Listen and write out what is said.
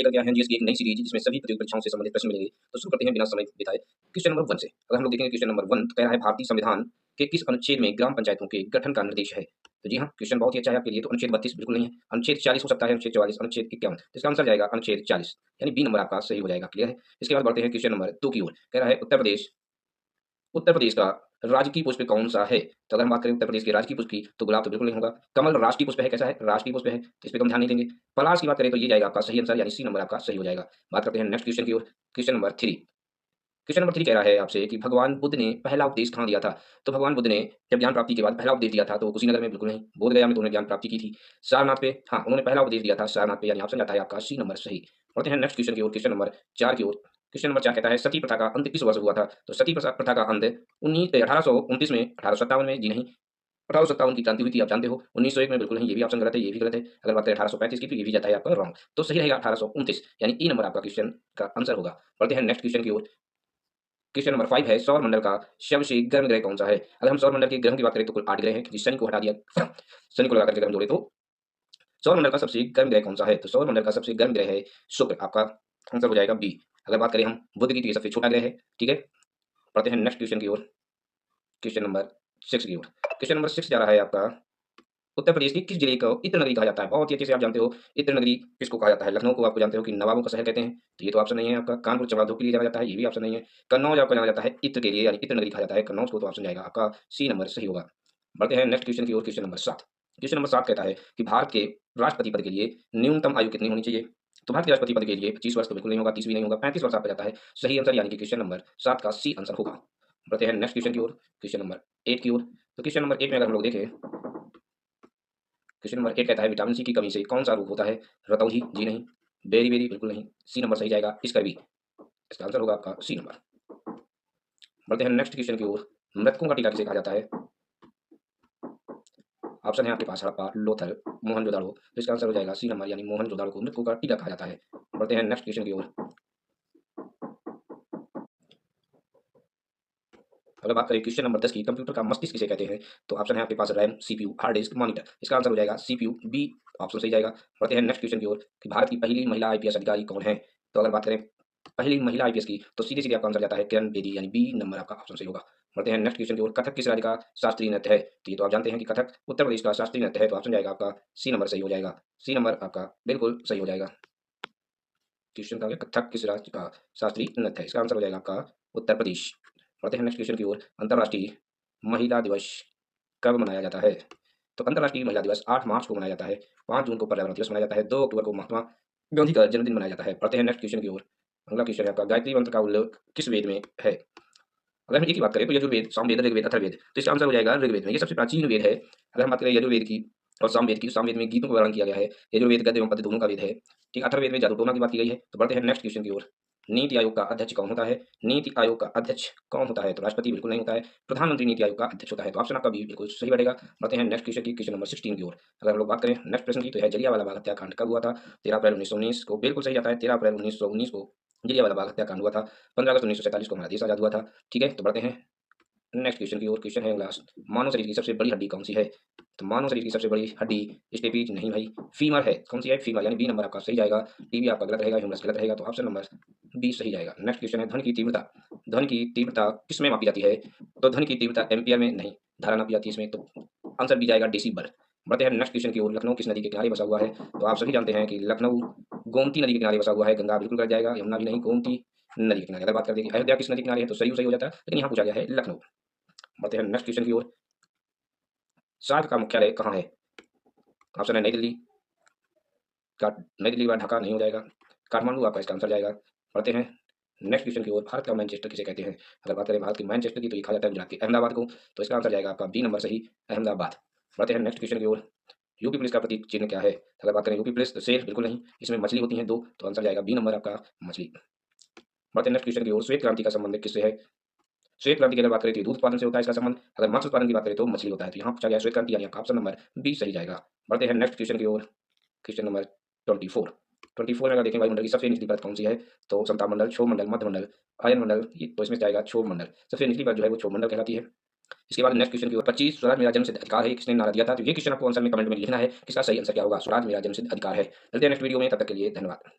लेकर के आए हैं जीएस की एक नई सीरीज जिसमें सभी प्रतियोगी परीक्षाओं से संबंधित प्रश्न मिलेंगे। तो शुरू करते हैं बिना समय बिताए क्वेश्चन नंबर 1 से। अगर हम लोग देखेंगे क्वेश्चन नंबर 1 तो कह रहा है भारतीय संविधान के किस अनुच्छेद में ग्राम पंचायतों के गठन का निर्देश है। तो जी हाँ, क्वेश्चन बहुत ही अच्छा है आपके लिए। तो अनुच्छेद 32 बिल्कुल नहीं है, अनुच्छेद 40 हो सकता है, अनुच्छेद 44, अनुच्छेद 51। तो इसका आंसर जाएगा अनुच्छेद 40, यानी बी नंबर आपका सही हो जाएगा। क्लियर है। इसके बाद बढ़ते हैं क्वेश्चन नंबर 2 की ओर। कह रहा है उत्तर प्रदेश का राजकीय पुष्प कौन सा है। तो अगर हम बात करें उत्तर प्रदेश के राजकीय पुष्प की तो गुलाब तो बिल्कुल नहीं होगा। कमल राष्ट्रीय पुष्प है, कैसा है, राष्ट्रीय पुष्प है, तो इस पर हम ध्यान नहीं देंगे। पलाश की बात करें तो ये जाएगा आपका सही आंसर, यानी सी नंबर आपका सही हो जाएगा। बात करते हैं नेक्स्ट क्वेश्चन की ओर। Question number 3। क्वेश्चन नंबर 3 कह रहा है आपसे कि भगवान बुद्ध ने पहला उपदेश कहाँ दिया था। तो भगवान बुद्ध ने जब ज्ञान प्राप्ति के बाद पहला उपदेश दिया था तो कुशीनगर में बिल्कुल नहीं, बोधगया में तो उन्होंने ज्ञान प्राप्ति की थी। सारनाथ पे, हाँ, उन्होंने पहला उपदेश दिया था सारनाथ पे, यानी ऑप्शन जाता है आपका सी नंबर सही। बढ़ते हैं नेक्स्ट क्वेश्चन की ओर, क्वेश्चन नंबर 4 की ओर। क्वेश्चन नंबर 4 कहता है सती प्रथा का अंत किस वर्ष हुआ था। तो सती प्रथा का अंत 1829 में, 1857 में, जी नहीं, 1857 की क्रांति हुई थी, आप जानते हो। 1901 में बिल्कुल नहीं, ये भी ऑप्शन गलत है, ये भी गलत है। अगर बात करें 1835 की तो ये भी जाता है आपका रॉन्ग, तो सही रहेगा 1829, यानी ई नंबर आपका क्वेश्चन का आंसर होगा। बढ़ते हैं नेक्स्ट क्वेश्चन की ओर। क्वेश्चन नंबर 5 है सौर मंडल का सबसे गर्म ग्रह कौन सा है। अगर हम सौर मंडल के ग्रहों की बात करें तो कुल 8 ग्रह हैं, शनि को हटा दिया शनि को लगा करके अगर हम जोड़े तो सौर मंडल का सबसे गर्म ग्रह कौन सा है। तो सौर मंडल का सबसे गर्म ग्रह है शुक्र, आपका आंसर हो जाएगा बी। अगर बात करें हम बुध की तो ये सबसे छोटा ग्रह है। ठीक है, पढ़ते हैं नेक्स्ट क्वेश्चन की ओर, क्वेश्चन नंबर 6 की ओर। क्वेश्चन नंबर 6 जा रहा है आपका उत्तर प्रदेश की किस जिले को इत्र नगरी कहा जाता है। बहुत ही अच्छे से आप जानते हो इत्र नगरी किसको कहा जाता है। लखनऊ को आपको जानते हो कि नवाबों का शहर कहते हैं, तो ये तो ऑप्शन नहीं है आपका। कानपुर चमाधो के लिए जाना जाता है, ये भी ऑप्शन नहीं है। कन्नौज आपका जाना जाता है इत्र के लिए, यानी इत्र नगरी कहा जाता है कन्नौज को, तो ऑप्शन जाएगा आपका सी नंबर सही होगा। बढ़ते हैं नेक्स्ट क्वेश्चन की ओर, क्वेश्चन नंबर 7। क्वेश्चन नंबर 7 कहता है कि भारत के राष्ट्रपति पद के लिए न्यूनतम आयु कितनी होनी चाहिए। तो भारत के राष्ट्रपति पद के लिए 25 वर्ष तो बिल्कुल नहीं होगा, 30 भी नहीं होगा, 35 वर्ष आपका जाता है सही आंसर, यानी कि क्वेश्चन नंबर 7 का सी आंसर होगा। बढ़ते हैं नेक्स्ट क्वेश्चन की ओर, क्वेश्चन नंबर 8 की ओर। तो क्वेश्चन नंबर 8 में अगर हम लोग देखें, क्वेश्चन नंबर 8 कहता है विटामिन सी की कमी से कौन सा रोग होता है। रतौंधी, जी नहीं, बेरी बेरी बिल्कुल नहीं, सी नंबर सही जाएगा, इसका भी, इसका आंसर होगा आपका सी नंबर। बढ़ते हैं नेक्स्ट क्वेश्चन की ओर। मृतकों का टीका किसे कहा जाता है। ऑप्शन है आपके पास हड़प्पा, लोथल, मोहनजोदाड़ो, तो इसका आंसर हो जाएगा सी नंबर, यानी मोहनजोदाड़ो को मृतकों का टीका कहा जाता है। बढ़ते हैं नेक्स्ट क्वेश्चन की ओर। अगर बात करें क्वेश्चन नंबर 10 की, कंप्यूटर का मस्तिष्क किसे कहते हैं। तो ऑप्शन है आपके पास RAM, CPU, hard disk, monitor, इसका आंसर हो जाएगा सीपीयू, बी ऑप्शन सही जाएगा। बढ़ते हैं नेक्स्ट क्वेश्चन की ओर कि भारत की पहली महिला आईपीएस अधिकारी कौन है। तो अगर बात करें पहली महिला आईपीएस की तो सीधे सीधे आपका आंसर जाता है किरण बेदी, यानी बी नंबर आपका ऑप्शन सही होगा। बढ़ते हैं नेक्स्ट क्वेश्चन की ओर। कथक किस राज्य का शास्त्रीय नृत्य है। तो ये तो आप जानते हैं कि कथक उत्तर प्रदेश का शास्त्रीय नृत्य है, तो ऑप्शन जाएगा आपका सी नंबर सही हो जाएगा, सी नंबर आपका बिल्कुल सही हो जाएगा। क्वेश्चन का कथक किस राज्य का शास्त्रीय नृत्य है, इसका आंसर हो जाएगा आपका उत्तर प्रदेश। बढ़ते हैं नेक्स्ट क्वेश्चन की ओर। अंतर्राष्ट्रीय महिला दिवस कब मनाया जाता है। तो अंतर्राष्ट्रीय महिला दिवस 8 मार्च को मनाया जाता है, 5 जून को पर्यावरण दिवस मनाया जाता है, 2 अक्टूबर को महात्मा गांधी का जन्मदिन मनाया जाता है। पढ़ते हैं नेक्स्ट क्वेश्चन की ओर। अगला क्वेश्चन है आपका गायत्री मंत्र का उल्लेख किस वेद में है। अगर हम एक की बात करें तो यजुर्वेद, सामवेद, ऋग्वेद, अथर्ववेद, तो इसका आंसर हो जाएगा ऋग्वेद में, ये सबसे प्राचीन वेद है। अगर हम बात करें यजुर्वेद की और सामवेद की, सामवेद में गीतों का वर्णन किया गया है। यजुर्वेद गद्य एवं पद्य दोनों का वेद है। ठीक, अथर्ववेद में जादू टोना की बात की गई है। तो बढ़ते हैं नेक्स्ट क्वेश्चन की ओर। नीति आयोग का अध्यक्ष कौन होता है। नीति आयोग का अध्यक्ष कौन होता है। तो राष्ट्रपति बिल्कुल नहीं होता है, प्रधानमंत्री नीति आयोग का अध्यक्ष होता है, तो ऑप्शन आपका भी बिल्कुल सही बढ़ेगा। बढ़ते हैं नेक्स्ट क्वेश्चन की, क्वेश्चन नंबर 16 की ओर। अगर हम लोग बात करें नेक्स्ट प्रश्न की तो है जलियांवाला बाग हत्याकांड कब हुआ था। 13 अप्रैल 1919 को, बिल्कुल सही जाता है, 13 अप्रैल 1919 को जलियांवाला बाग हत्याकांड हुआ था। 15 अगस्त 1947 को हमारा देश आजाद हुआ था। ठीक है, तो बढ़ते हैं नेक्स्ट क्वेश्चन की ओर। क्वेश्चन है लास्ट, मानव शरीर की सबसे बड़ी हड्डी कौन सी है। तो मानव शरीर की सबसे बड़ी हड्डी स्टेपीज नहीं भाई, फीमर है। कौन सी है, फीमर, यानी बी नंबर आपका सही जाएगा। टीबी आपका गलत रहेगा, ह्यूमरस गलत रहेगा, तो ऑप्शन नंबर बी सही जाएगा। नेक्स्ट क्वेश्चन है ध्वनि की तीव्रता, ध्वनि की तीव्रता किस में मापी जाती है। तो ध्वनि की तीव्रता एम्पियर में नहीं, धारा नापी जाती है इसमें, तो आंसर बी जाएगा डेसीबल। बढ़ते हैं नेक्स्ट क्वेश्चन की ओर। लखनऊ किस नदी के किनारे बसा हुआ है। तो आप सभी जानते हैं कि लखनऊ गोमती नदी के किनारे बसा हुआ है। गंगा बिल्कुल गलत जाएगा, यमुना भी नहीं, गोमती नदी के किनारे। अगर बात करें कि अयोध्या किस नदी के किनारे है तो सही हो जाता है, लेकिन यहाँ पूछा गया है लखनऊ। बढ़ते हैं नेक्स्ट क्वेश्चन की ओर। सार्क का मुख्यालय कहाँ है। ऑप्शन है नई दिल्ली, नई दिल्ली व ढाका नहीं हो जाएगा, काठमांडू आपका इसका आंसर जाएगा। पढ़ते हैं नेक्स्ट क्वेश्चन की ओर। भारत का मैनचेस्टर किसे कहते हैं। अगर बात करें भारत की मैनचेस्टर की तो ये कहा जाता है गुजरात के अहमदाबाद को, तो इसका आंसर जाएगा आपका बी नंबर सही, अहमदाबाद। बढ़ते हैं नेक्स्ट क्वेश्चन की ओर। यूपी पुलिस का प्रतीक चिन्ह क्या है। अगर बात करें यूपी पुलिस तो शेर बिल्कुल नहीं, इसमें मछली होती है 2, तो आंसर जाएगा बी नंबर आपका मछली। बढ़ते हैं नेक्स्ट क्वेश्चन की ओर। श्वेत क्रांति का संबंध किससे है। श्वेत क्रांति की अगर बात करें तो दूध उत्पादन से होता है इसका संबंध, अगर मत्स्य उत्पादन की बात करें तो मछली होता है, तो यहाँ पूछा गया श्वेत क्रांति, यानी आपका ऑप्शन नंबर बी सही जाएगा। बढ़ते हैं नेक्स्ट क्वेश्चन की ओर। क्वेश्चन नंबर 24 में अगर देखें वायुमंडल की सबसे निचली परत कौन सी है। तो समताप मंडल, क्षोभ मंडल, मध्य मंडल, आयन मंडल, ये तो इसमें जाएगा क्षोभ मंडल। सबसे निचली परत जो है वो क्षोभ मंडल कहलाती है। इसके बाद नेक्स्ट क्वेश्चन की ओर। 25 स्वराज मेरा जन्मसिद्ध अधिकार है, किसने नारा दिया था। तो ये क्वेश्चन आपको आंसर में कमेंट में लिखना है, किसका सही आंसर क्या होगा। स्वराज मेरा जन्मसिद्ध अधिकार है। मिलते हैं नेक्स्ट वीडियो में, तब तक के लिए धन्यवाद।